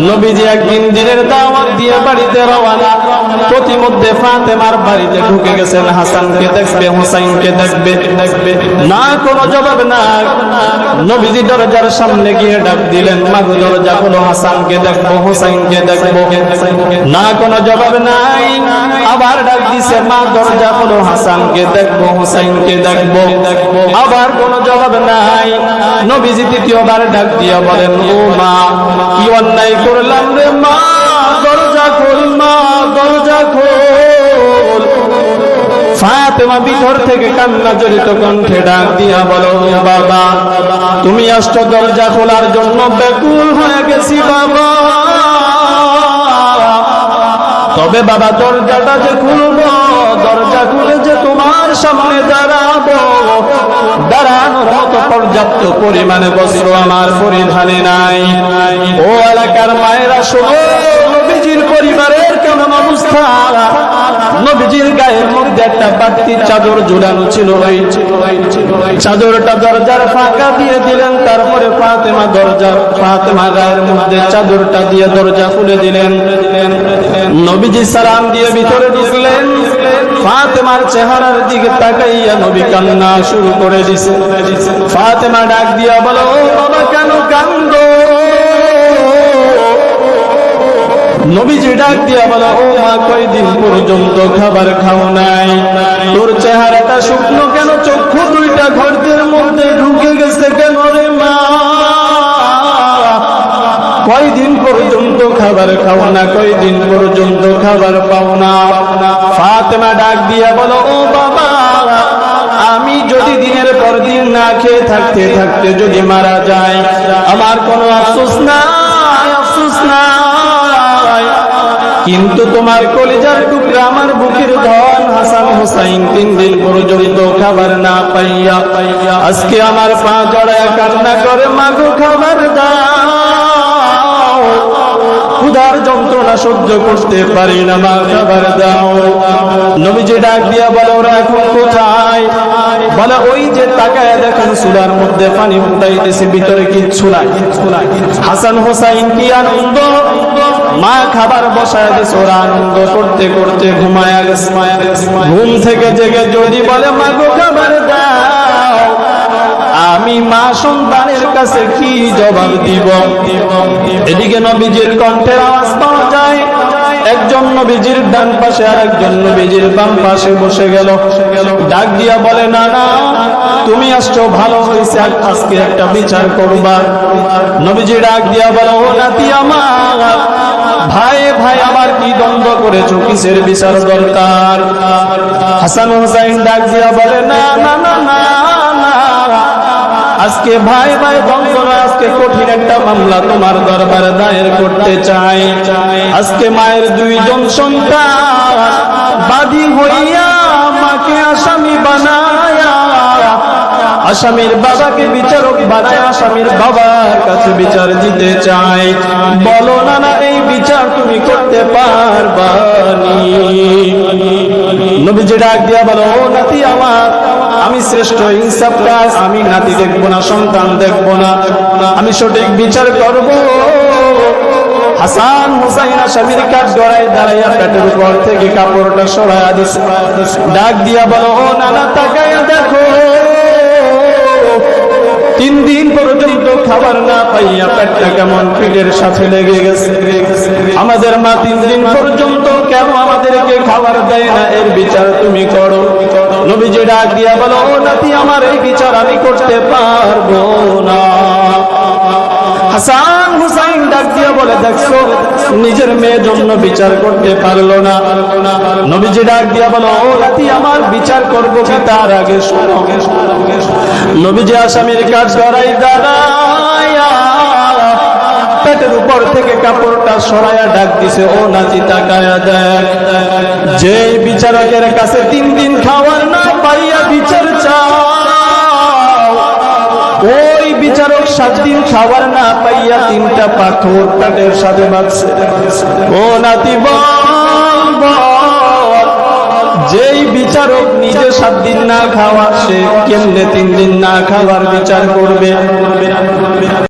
নবীজি একদিন দিনের দাওয়াত দিয়ে বাড়িতে রওনা। প্রতিমধ্যে ফাতেমার বাড়িতে ঢুকে গেছেন। হাসানকে দেখবে, হুসাইনকে দেখবে, না কোনো জবাব না। নবীজি দরজার সামনে গিয়ে ডাক দিলেন, মাগো দরজা খোলো, হাসানকে দেখবো, হুসাইনকে দেখবো। না কোনো জবাব নাই। আবার ডাক দিছে, মা দরজা খোলো, হাসানকে দেখবো, হুসাইনকে দেখবো। আবার কোনো জবাব নাই। নবীজি তৃতীয়বার ডাক দিয়া বলেন, ও মা, কি অন্যায় করলাম রে মা, দরজা খোল মা, দরজা খোল। ফাতেমা ভিতর থেকে কান্না জড়িত কণ্ঠে ডাক দিয়া বলো, বাবা তুমি আসছো দরজা খোলার জন্য, ব্যাকুল হয়ে গেছি বাবা। তবে বাবা দরজাটা যে খুলবো, দরজা খুলে যে তোমার সামনে দাঁড়াবো, দাঁড়ানোর মতো পর্যাপ্ত পরিমাণে বস্ত্র আমার পরিধানে নাই। ও এলাকার মায়েরা শোনো, নবীজির পরিবারের কেমন অবস্থা। নবীজির গায়ের মধ্যে একটা বাড়তি চাদর ঝুলানো ছিল। ওই চাদরটা দরজার ফাঁকা দিয়ে দিলেন। তারপরে ফাতেমা গায়ের মধ্যে চাদরটা দিয়ে দরজা খুলে দিলেন। নবীজি সালাম দিয়ে ভিতরে ঢুকলেন। ফাতেমার চেহারার দিকে তাকাইয়া নবী কান্না শুরু করে দিছে। ফাতেমা ডাক দিয়া বলো, ও বাবা কেন কান্দো? নবীজি ডাক দিয়া বলো, ও মা কয়দিন পর্যন্ত খাবার খাও নাই? তোর চেহারাটা শুকনো কেন? চক্ষু দুইটা গর্তের মধ্যে ঢুকে গেছে কেন রে মা? কয়দিন পর্যন্ত খাবার খাও না? কয়দিন পর্যন্ত খাবার পাও না? ফাতেমা ডাক দিয়া বলো, ও বাবা আমি যদি দিনের পর দিন না খেয়ে থাকতে থাকতে যদি মারা যায়, আমার কোনো আফসোস নাই, আফসোস নাই। কিন্তু তোমার কলিজার টুকরা, আমার বুকের ধন হাসান হুসাইন 3 দিন পর্যন্ত খাবার না পাইয়া আজকে আমার পা জড়ায় কান্না করে, মাগো খাবার দাও, ক্ষুধার যন্ত্রণা সহ্য করতে পারি না, মা খাবার দাও। নবীজি ডাক দিয়া বলো, ওরা এখন কোথায়? বলে, ওই যে তাকায় দেখেন চুলার মধ্যে পানি ফুটাইতেছে, ভিতরে কিচ্ছু নাই। হাসান হোসাইন কি আনন্দ, মা খাবার বসায় দিয়েছে, ওরা আনন্দ করতে করতে ঘুমায়া গেছে। ঘুম থেকে জেগে যদি বলে, মাগো খাবার দাও, আমি মা সন্তানের কাছে কি জবাব দিব? এদিকে নবীজির কণ্ঠের আওয়াজ পাওয়া যায়। একজন নবীজির ডান পাশে আর একজন নবীজির বাম পাশে বসে গেল। ডাক দিয়া বলে, না না, তুমি আসছো ভালো হয়েছে, আজকে একটা বিচার করবা। নবীজি ডাক দিয়া বলে, ও নাতি আমার, ভাই ভাই আমার কি দ্বন্দ্ব করেছো, কিসের বিচার দরকার? হাসান হুসাইন ডাক দিয়া বলে, না না না না, আজকে ভাই ভাই দ্বন্দ্ব না, আজকে কঠিন একটা মামলা তোমার দরবারে দায়ের করতে চাই। আজকে মায়ের 2 জন সন্তান বাদী হইয়া মাকে আসামি বানায়া, আসামির বাবাকে বিচারক বানায় আসামির বাবার কাছে বিচার দিতে চাই। বলো না না, এই বিচার তুমি করতে পারবানি? নবীজি ডাক দিয়া বলো, ও নাতি আমার, আমি শ্রেষ্ঠ ইনসাফ কাজ, আমি নাতি দেখবো না, সন্তান দেখবো না, আমি সঠিক বিচার করব। হাসান হুসাইন আসামির কাঠ গড়ায় দাঁড়াইয়া পেটের উপর থেকে কাপড়টা সরাইয়া দিছে। ডাক দিয়া বলো, ও নানা তাকাইয়া দেখো, 3 দিন পর্যন্ত খাবার না পাইয়া পেটটা কেমন পেটের সাথে লেগে গেছে। আমাদের মা 3 দিন পর্যন্ত কেন আমাদেরকে খাবার দেয় না? এর বিচার তুমি করো। নবীজি ডাক দিয়া বলো, ও নাতি আমার, এই বিচার আমি করতে পারবো না। হাসান হুসাইন ডাক দিয়া বলে, দেখছো নিজের মেয়ের জন্য বিচার করতে পারলো না। নবীজি ডাক দিয়া বলো, ও নাতি আমার, বিচার করবো কি তার আগে শোনো। নবীজি আসামির কাঠ গড়ায় দাঁড়ায়া পেটের উপর থেকে কাপড়টা সরাইয়া ডাক দিছে, ও নাতি তাকায়া দেখ, যে বিচারকের কাছে 3 দিন খাবার না পাইয়া বিচার চাও, ওই বিচারক 7 দিন খাবার না পাইয়া 3টা পাথর পেটের সাথে বাঁধছে। ও নাতি বল, যেই বিচারক নিজে 7 দিন না খাওয়া, সে কেমনে 3 দিন না খাবার বিচার করবে?